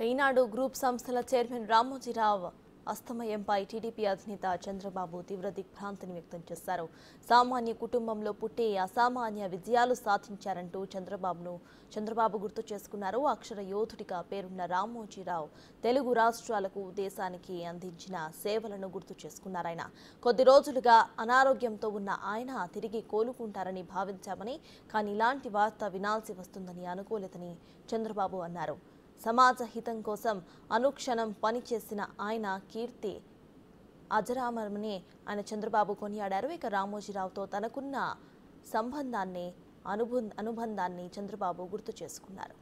ఈనాడు group సంస్థల chairman Ramoji Rao అస్తమయంపై TDP అధినేత చంద్రబాబు తీవ్ర దిగ్భ్రాంతిని వ్యక్తం చేశారు. సామాన్య కుటుంబంలో పుట్టి అసామాన్య విజయాలు సాధించారంటూ చంద్రబాబు గుర్తు చేసుకున్నారు. అక్షర యోధుడిగా పేరున్న రామోజీరావు తెలుగు రాష్ట్రాలకు దేశానికి అందించిన సేవలను గుర్తు చేసుకున్నారాయన. కొద్ది రోజులుగా అనారోగ్యంతో ఉన్న ఆయన తిరిగి కోలుకుంటారని భావించామని, కానీ ఇలాంటి వార్త వినాల్సి వస్తుందని అనుకోలేదని చంద్రబాబు అన్నారు. సమాజ హితం కోసం అనుక్షణం పనిచేసిన ఆయన కీర్తి అజరామరమని ఆయన చంద్రబాబు కొనియాడారు. ఇక రామోజీరావుతో తనకున్న అనుబంధాన్ని చంద్రబాబు గుర్తు చేసుకున్నారు.